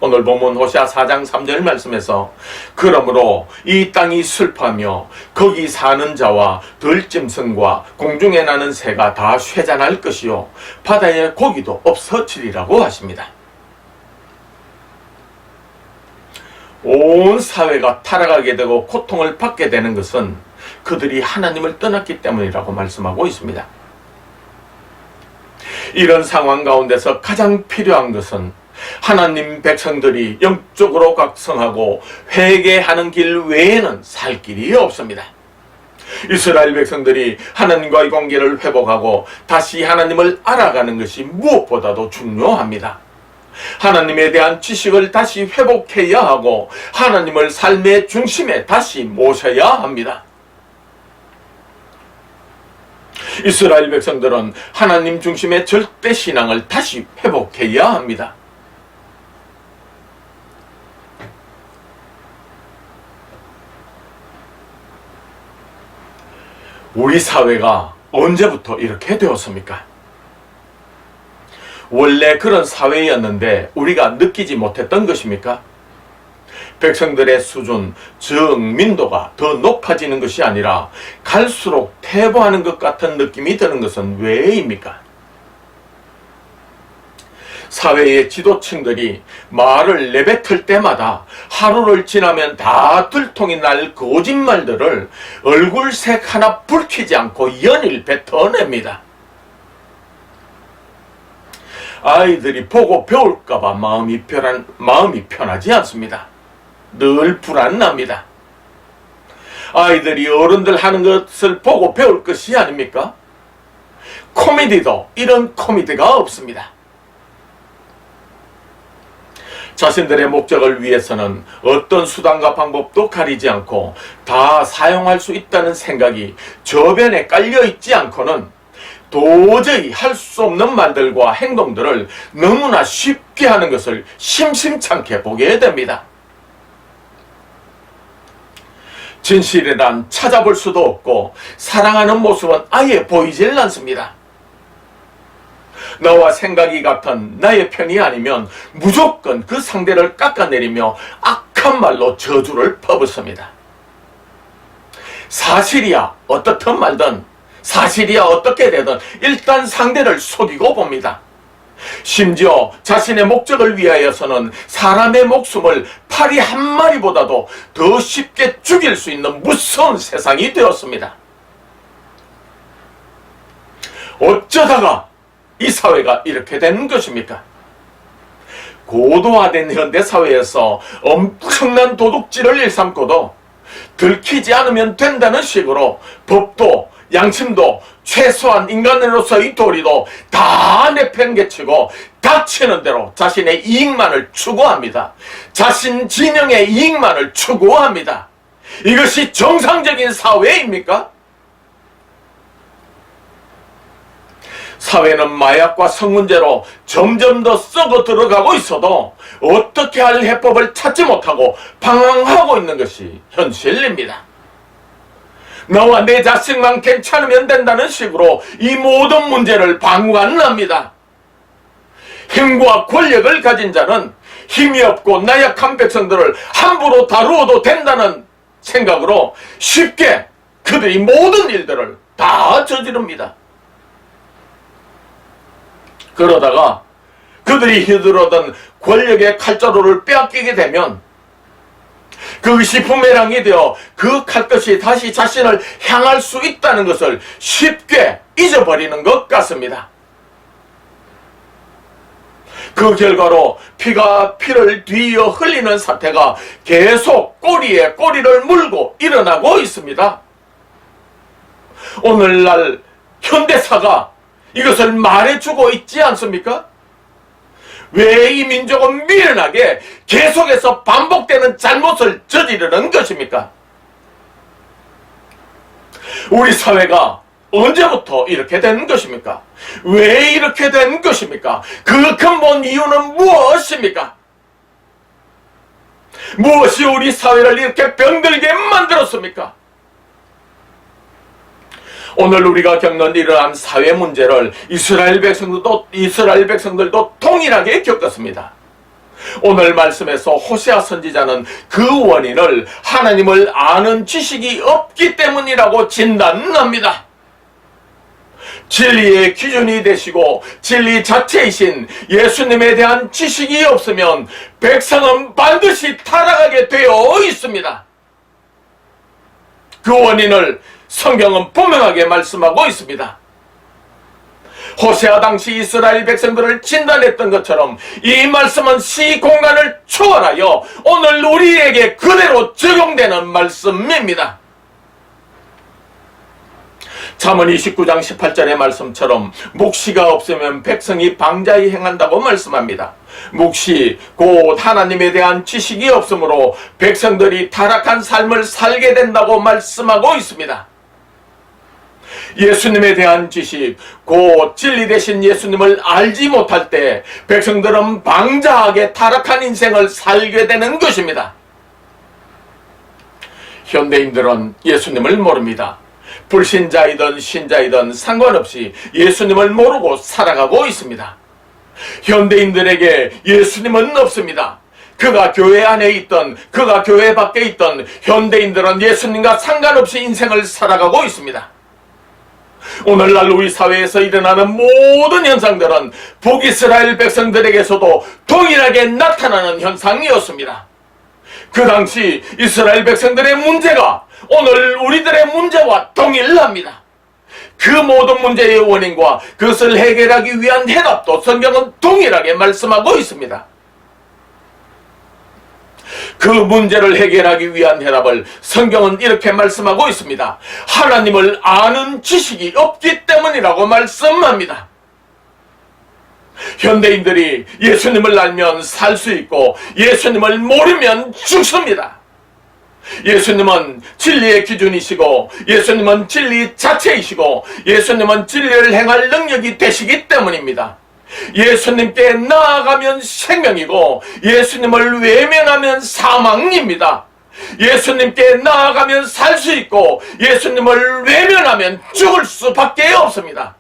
오늘 본문 호세아 4장 3절 말씀에서 그러므로 이 땅이 슬퍼하며 거기 사는 자와 들짐승과 공중에 나는 새가 다 쇠잔할 것이요 바다의 고기도 없어지리라고 하십니다. 온 사회가 타락하게 되고 고통을 받게 되는 것은 그들이 하나님을 떠났기 때문이라고 말씀하고 있습니다. 이런 상황 가운데서 가장 필요한 것은 하나님 백성들이 영적으로 각성하고 회개하는 길 외에는 살 길이 없습니다. 이스라엘 백성들이 하나님과의 관계를 회복하고 다시 하나님을 알아가는 것이 무엇보다도 중요합니다. 하나님에 대한 지식을 다시 회복해야 하고 하나님을 삶의 중심에 다시 모셔야 합니다. 이스라엘 백성들은 하나님 중심의 절대 신앙을 다시 회복해야 합니다. 우리 사회가 언제부터 이렇게 되었습니까? 원래 그런 사회였는데 우리가 느끼지 못했던 것입니까? 백성들의 수준, 즉 민도가 더 높아지는 것이 아니라 갈수록 퇴보하는 것 같은 느낌이 드는 것은 왜입니까? 사회의 지도층들이 말을 내뱉을 때마다 하루를 지나면 다 들통이 날 거짓말들을 얼굴색 하나 붉히지 않고 연일 뱉어냅니다. 아이들이 보고 배울까봐 마음이 편하지 않습니다. 늘 불안납니다. 아이들이 어른들 하는 것을 보고 배울 것이 아닙니까? 코미디도 이런 코미디가 없습니다. 자신들의 목적을 위해서는 어떤 수단과 방법도 가리지 않고 다 사용할 수 있다는 생각이 저변에 깔려있지 않고는 도저히 할 수 없는 말들과 행동들을 너무나 쉽게 하는 것을 심심찮게 보게 됩니다. 진실이란 찾아볼 수도 없고 사랑하는 모습은 아예 보이질 않습니다. 나와 생각이 같은 나의 편이 아니면 무조건 그 상대를 깎아내리며 악한 말로 저주를 퍼붓습니다. 사실이야 어떻든 말든, 사실이야 어떻게 되든 일단 상대를 속이고 봅니다. 심지어 자신의 목적을 위하여서는 사람의 목숨을 파리 한 마리보다도 더 쉽게 죽일 수 있는 무서운 세상이 되었습니다. 어쩌다가 이 사회가 이렇게 된 것입니까? 고도화된 현대사회에서 엄청난 도둑질을 일삼고도 들키지 않으면 된다는 식으로 법도 양심도 최소한 인간으로서의 도리도 다 내팽개치고 닥치는 대로 자신의 이익만을 추구합니다. 자신 진영의 이익만을 추구합니다. 이것이 정상적인 사회입니까? 사회는 마약과 성문제로 점점 더 썩어 들어가고 있어도 어떻게 할 해법을 찾지 못하고 방황하고 있는 것이 현실입니다. 너와 내 자식만 괜찮으면 된다는 식으로 이 모든 문제를 방관합니다. 힘과 권력을 가진 자는 힘이 없고 나약한 백성들을 함부로 다루어도 된다는 생각으로 쉽게 그들이 모든 일들을 다 저지릅니다. 그러다가 그들이 휘두르던 권력의 칼자루를 빼앗기게 되면 그것이 부메랑이 되어 그 칼끝이 다시 자신을 향할 수 있다는 것을 쉽게 잊어버리는 것 같습니다. 그 결과로 피가 피를 뒤이어 흘리는 사태가 계속 꼬리에 꼬리를 물고 일어나고 있습니다. 오늘날 현대사가 이것을 말해주고 있지 않습니까? 왜 이 민족은 미련하게 계속해서 반복되는 잘못을 저지르는 것입니까? 우리 사회가 언제부터 이렇게 된 것입니까? 왜 이렇게 된 것입니까? 그 근본 이유는 무엇입니까? 무엇이 우리 사회를 이렇게 병들게 만들었습니까? 오늘 우리가 겪는 이러한 사회 문제를 이스라엘 백성들도 동일하게 겪었습니다. 오늘 말씀에서 호세아 선지자는 그 원인을 하나님을 아는 지식이 없기 때문이라고 진단합니다. 진리의 기준이 되시고 진리 자체이신 예수님에 대한 지식이 없으면 백성은 반드시 타락하게 되어 있습니다. 그 원인을 성경은 분명하게 말씀하고 있습니다. 호세아 당시 이스라엘 백성들을 진단했던 것처럼 이 말씀은 시공간을 초월하여 오늘 우리에게 그대로 적용되는 말씀입니다. 잠언 29장 18절의 말씀처럼 묵시가 없으면 백성이 방자히 행한다고 말씀합니다. 묵시 곧 하나님에 대한 지식이 없으므로 백성들이 타락한 삶을 살게 된다고 말씀하고 있습니다. 예수님에 대한 지식, 곧 진리 되신 예수님을 알지 못할 때 백성들은 방자하게 타락한 인생을 살게 되는 것입니다. 현대인들은 예수님을 모릅니다. 불신자이든 신자이든 상관없이 예수님을 모르고 살아가고 있습니다. 현대인들에게 예수님은 없습니다. 그가 교회 안에 있던 그가 교회 밖에 있던 현대인들은 예수님과 상관없이 인생을 살아가고 있습니다. 오늘날 우리 사회에서 일어나는 모든 현상들은 북이스라엘 백성들에게서도 동일하게 나타나는 현상이었습니다. 그 당시 이스라엘 백성들의 문제가 오늘 우리들의 문제와 동일합니다. 그 모든 문제의 원인과 그것을 해결하기 위한 해답도 성경은 동일하게 말씀하고 있습니다. 그 문제를 해결하기 위한 해답을 성경은 이렇게 말씀하고 있습니다. 하나님을 아는 지식이 없기 때문이라고 말씀합니다. 현대인들이 예수님을 알면 살 수 있고 예수님을 모르면 죽습니다. 예수님은 진리의 기준이시고 예수님은 진리 자체이시고 예수님은 진리를 행할 능력이 되시기 때문입니다. 예수님께 나아가면 생명이고 예수님을 외면하면 사망입니다. 예수님께 나아가면 살 수 있고 예수님을 외면하면 죽을 수밖에 없습니다.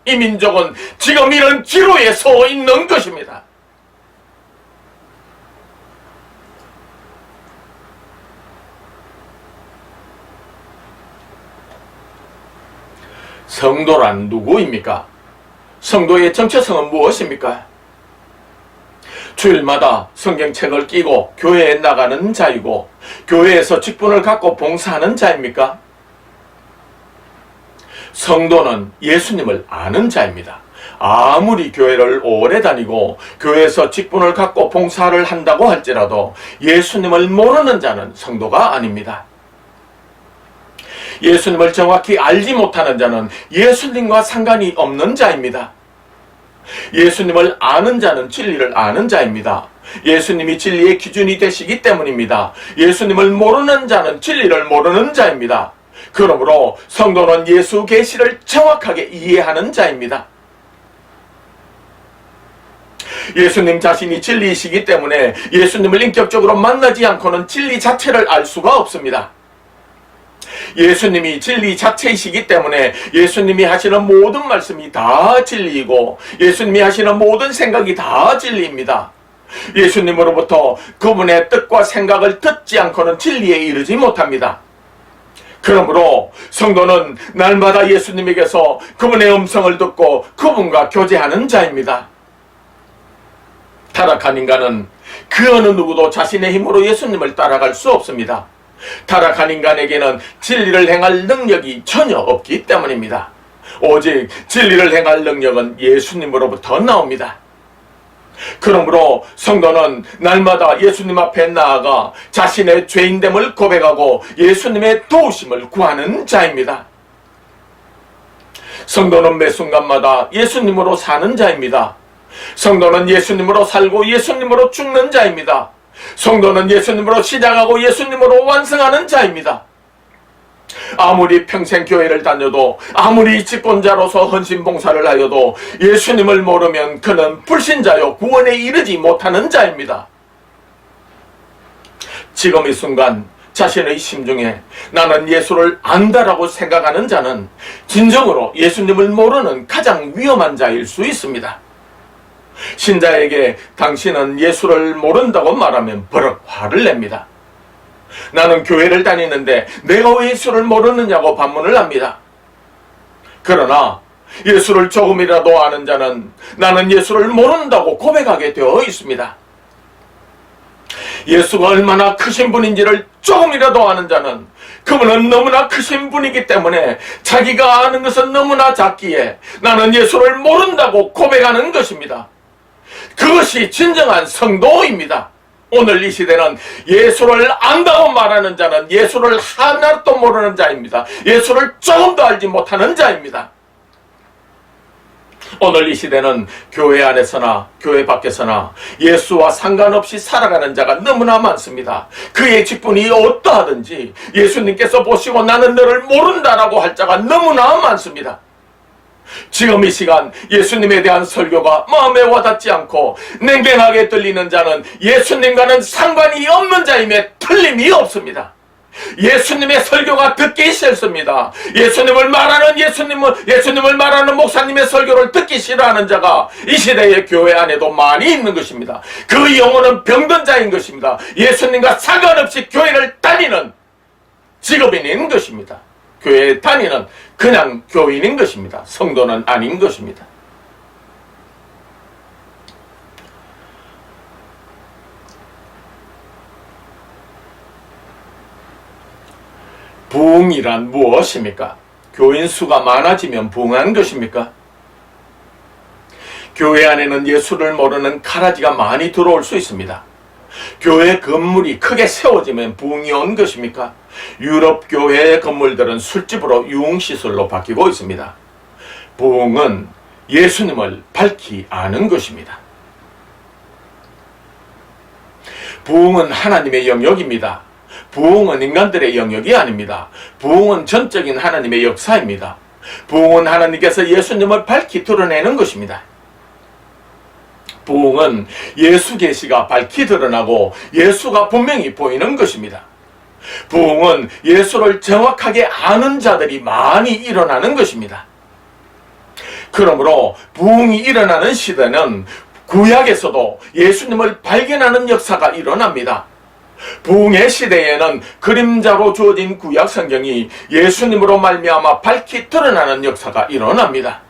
이 민족은 지금 이런 기로에 서 있는 것입니다. 성도란 누구입니까? 성도의 정체성은 무엇입니까? 주일마다 성경책을 끼고 교회에 나가는 자이고 교회에서 직분을 갖고 봉사하는 자입니까? 성도는 예수님을 아는 자입니다. 아무리 교회를 오래 다니고 교회에서 직분을 갖고 봉사를 한다고 할지라도 예수님을 모르는 자는 성도가 아닙니다. 예수님을 정확히 알지 못하는 자는 예수님과 상관이 없는 자입니다. 예수님을 아는 자는 진리를 아는 자입니다. 예수님이 진리의 기준이 되시기 때문입니다. 예수님을 모르는 자는 진리를 모르는 자입니다. 그러므로 성도는 예수 계시를 정확하게 이해하는 자입니다. 예수님 자신이 진리이시기 때문에 예수님을 인격적으로 만나지 않고는 진리 자체를 알 수가 없습니다. 예수님이 진리 자체이시기 때문에 예수님이 하시는 모든 말씀이 다 진리이고 예수님이 하시는 모든 생각이 다 진리입니다. 예수님으로부터 그분의 뜻과 생각을 듣지 않고는 진리에 이르지 못합니다. 그러므로 성도는 날마다 예수님에게서 그분의 음성을 듣고 그분과 교제하는 자입니다. 타락한 인간은 그 어느 누구도 자신의 힘으로 예수님을 따라갈 수 없습니다. 타락한 인간에게는 진리를 행할 능력이 전혀 없기 때문입니다. 오직 진리를 행할 능력은 예수님으로부터 나옵니다. 그러므로 성도는 날마다 예수님 앞에 나아가 자신의 죄인됨을 고백하고 예수님의 도우심을 구하는 자입니다. 성도는 매 순간마다 예수님으로 사는 자입니다. 성도는 예수님으로 살고 예수님으로 죽는 자입니다. 성도는 예수님으로 시작하고 예수님으로 완성하는 자입니다. 아무리 평생 교회를 다녀도 아무리 직분자로서 헌신봉사를 하여도 예수님을 모르면 그는 불신자요 구원에 이르지 못하는 자입니다. 지금 이 순간 자신의 심중에 나는 예수를 안다라고 생각하는 자는 진정으로 예수님을 모르는 가장 위험한 자일 수 있습니다. 신자에게 당신은 예수를 모른다고 말하면 버럭 화를 냅니다. 나는 교회를 다니는데 내가 왜 예수를 모르느냐고 반문을 합니다. 그러나 예수를 조금이라도 아는 자는 나는 예수를 모른다고 고백하게 되어 있습니다. 예수가 얼마나 크신 분인지를 조금이라도 아는 자는 그분은 너무나 크신 분이기 때문에 자기가 아는 것은 너무나 작기에 나는 예수를 모른다고 고백하는 것입니다. 그것이 진정한 성도입니다. 오늘 이 시대는 예수를 안다고 말하는 자는 예수를 하나도 모르는 자입니다. 예수를 조금도 알지 못하는 자입니다. 오늘 이 시대는 교회 안에서나 교회 밖에서나 예수와 상관없이 살아가는 자가 너무나 많습니다. 그의 직분이 어떠하든지 예수님께서 보시고 나는 너를 모른다라고 할 자가 너무나 많습니다. 지금 이 시간 예수님에 대한 설교가 마음에 와닿지 않고 냉랭하게 들리는 자는 예수님과는 상관이 없는 자임에 틀림이 없습니다. 예수님의 설교가 듣기 싫습니다. 예수님을 말하는 목사님의 설교를 듣기 싫어하는 자가 이 시대의 교회 안에도 많이 있는 것입니다. 그 영혼은 병든 자인 것입니다. 예수님과 상관없이 교회를 다니는 직업인인 것입니다. 교회에 다니는 그냥 교인인 것입니다. 성도는 아닌 것입니다. 부흥이란 무엇입니까? 교인 수가 많아지면 부흥한 것입니까? 교회 안에는 예수를 모르는 가라지가 많이 들어올 수 있습니다. 교회 건물이 크게 세워지면 부흥이 온 것입니까? 유럽 교회의 건물들은 술집으로 유흥시설로 바뀌고 있습니다. 부흥은 예수님을 밝히 아는 것입니다. 부흥은 하나님의 영역입니다. 부흥은 인간들의 영역이 아닙니다. 부흥은 전적인 하나님의 역사입니다. 부흥은 하나님께서 예수님을 밝히 드러내는 것입니다. 부흥은 예수 계시가 밝히 드러나고 예수가 분명히 보이는 것입니다. 부흥은 예수를 정확하게 아는 자들이 많이 일어나는 것입니다. 그러므로 부흥이 일어나는 시대는 구약에서도 예수님을 발견하는 역사가 일어납니다. 부흥의 시대에는 그림자로 주어진 구약 성경이 예수님으로 말미암아 밝히 드러나는 역사가 일어납니다.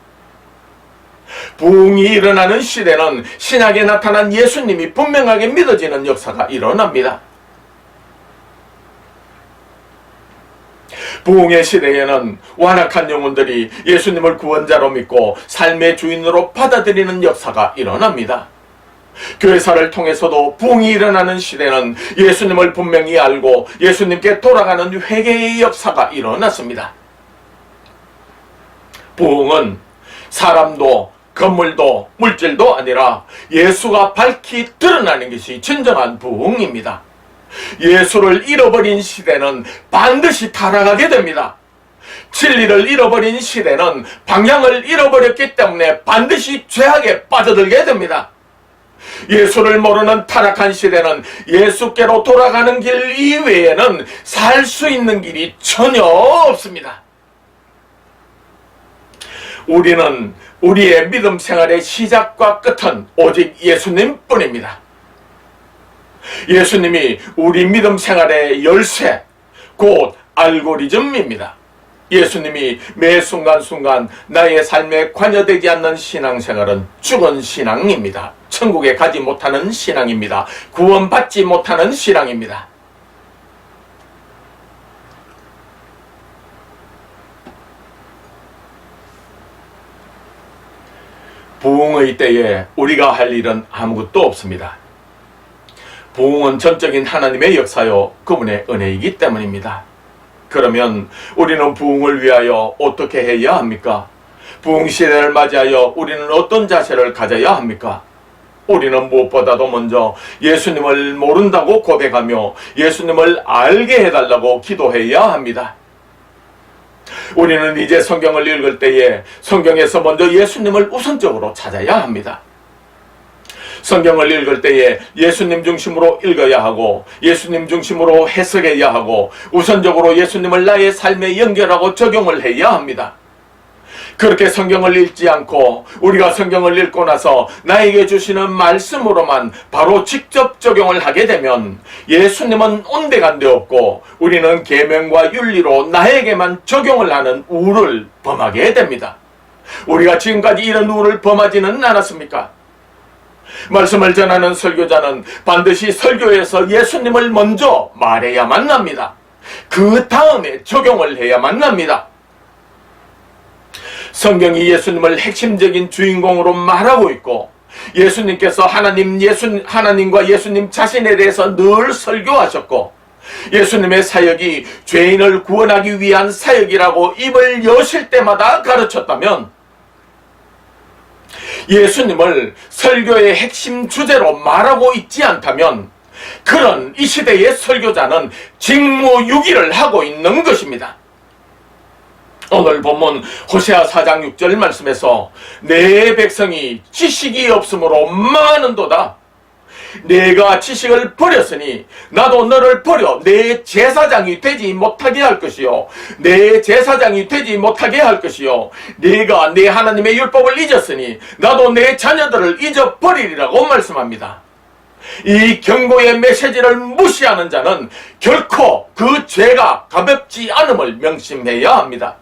부흥이 일어나는 시대는 신약에 나타난 예수님이 분명하게 믿어지는 역사가 일어납니다. 부흥의 시대에는 완악한 영혼들이 예수님을 구원자로 믿고 삶의 주인으로 받아들이는 역사가 일어납니다. 교회사를 통해서도 부흥이 일어나는 시대는 예수님을 분명히 알고 예수님께 돌아가는 회개의 역사가 일어났습니다. 부흥은 사람도 건물도 물질도 아니라 예수가 밝히 드러나는 것이 진정한 부흥입니다. 예수를 잃어버린 시대는 반드시 타락하게 됩니다. 진리를 잃어버린 시대는 방향을 잃어버렸기 때문에 반드시 죄악에 빠져들게 됩니다. 예수를 모르는 타락한 시대는 예수께로 돌아가는 길 이외에는 살 수 있는 길이 전혀 없습니다. 우리는 우리의 믿음 생활의 시작과 끝은 오직 예수님뿐입니다. 예수님이 우리 믿음 생활의 열쇠, 곧 알고리즘입니다. 예수님이 매 순간순간 나의 삶에 관여되지 않는 신앙생활은 죽은 신앙입니다. 천국에 가지 못하는 신앙입니다. 구원받지 못하는 신앙입니다. 부흥의 때에 우리가 할 일은 아무것도 없습니다. 부흥은 전적인 하나님의 역사요 그분의 은혜이기 때문입니다. 그러면 우리는 부흥을 위하여 어떻게 해야 합니까? 부흥 시대를 맞이하여 우리는 어떤 자세를 가져야 합니까? 우리는 무엇보다도 먼저 예수님을 모른다고 고백하며 예수님을 알게 해달라고 기도해야 합니다. 우리는 이제 성경을 읽을 때에 성경에서 먼저 예수님을 우선적으로 찾아야 합니다. 성경을 읽을 때에 예수님 중심으로 읽어야 하고 예수님 중심으로 해석해야 하고 우선적으로 예수님을 나의 삶에 연결하고 적용을 해야 합니다. 그렇게 성경을 읽지 않고 우리가 성경을 읽고 나서 나에게 주시는 말씀으로만 바로 직접 적용을 하게 되면 예수님은 온데간데 없고 우리는 계명과 윤리로 나에게만 적용을 하는 우를 범하게 됩니다. 우리가 지금까지 이런 우를 범하지는 않았습니까? 말씀을 전하는 설교자는 반드시 설교에서 예수님을 먼저 말해야만 합니다. 그 다음에 적용을 해야만 합니다. 성경이 예수님을 핵심적인 주인공으로 말하고 있고 예수님께서 하나님과 예수님 자신에 대해서 늘 설교하셨고 예수님의 사역이 죄인을 구원하기 위한 사역이라고 입을 여실 때마다 가르쳤다면 예수님을 설교의 핵심 주제로 말하고 있지 않다면 그런 이 시대의 설교자는 직무유기를 하고 있는 것입니다. 오늘 본문 호세아 4장 6절 말씀에서 내 백성이 지식이 없으므로 망하는도다. 내가 지식을 버렸으니 나도 너를 버려 내 제사장이 되지 못하게 할 것이요 내 제사장이 되지 못하게 할 것이요 네가 내 하나님의 율법을 잊었으니 나도 내 자녀들을 잊어버리리라고 말씀합니다. 이 경고의 메시지를 무시하는 자는 결코 그 죄가 가볍지 않음을 명심해야 합니다.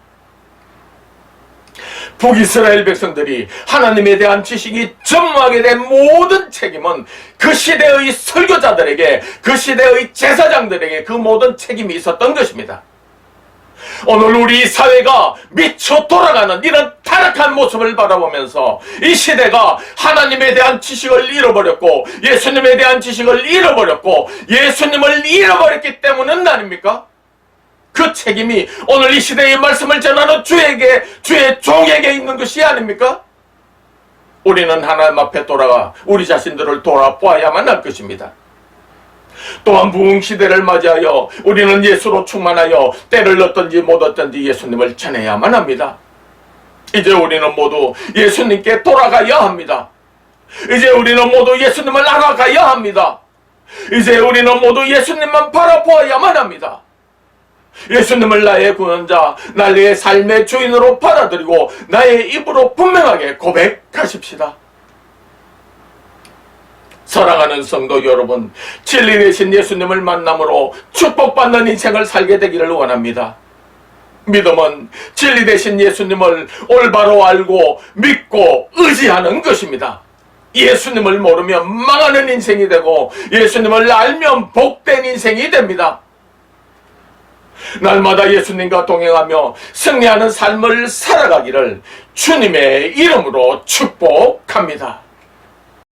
북이스라엘 백성들이 하나님에 대한 지식이 전무하게 된 모든 책임은 그 시대의 설교자들에게, 그 시대의 제사장들에게 그 모든 책임이 있었던 것입니다. 오늘 우리 사회가 미쳐 돌아가는 이런 타락한 모습을 바라보면서 이 시대가 하나님에 대한 지식을 잃어버렸고 예수님에 대한 지식을 잃어버렸고 예수님을 잃어버렸기 때문은 아닙니까? 그 책임이 오늘 이 시대의 말씀을 전하는 주에게, 주의 종에게 있는 것이 아닙니까? 우리는 하나님 앞에 돌아가 우리 자신들을 돌아보아야만 할 것입니다. 또한 부흥 시대를 맞이하여 우리는 예수로 충만하여 때를 얻든지 못 얻든지 예수님을 전해야만 합니다. 이제 우리는 모두 예수님께 돌아가야 합니다. 이제 우리는 모두 예수님을 알아가야 합니다. 이제 우리는 모두 예수님만 바라보아야만 합니다. 예수님을 나의 구원자, 나의 삶의 주인으로 받아들이고 나의 입으로 분명하게 고백하십시다. 사랑하는 성도 여러분, 진리 되신 예수님을 만남으로 축복받는 인생을 살게 되기를 원합니다. 믿음은 진리 되신 예수님을 올바로 알고 믿고 의지하는 것입니다. 예수님을 모르면 망하는 인생이 되고 예수님을 알면 복된 인생이 됩니다. 날마다 예수님과 동행하며 승리하는 삶을 살아가기를 주님의 이름으로 축복합니다.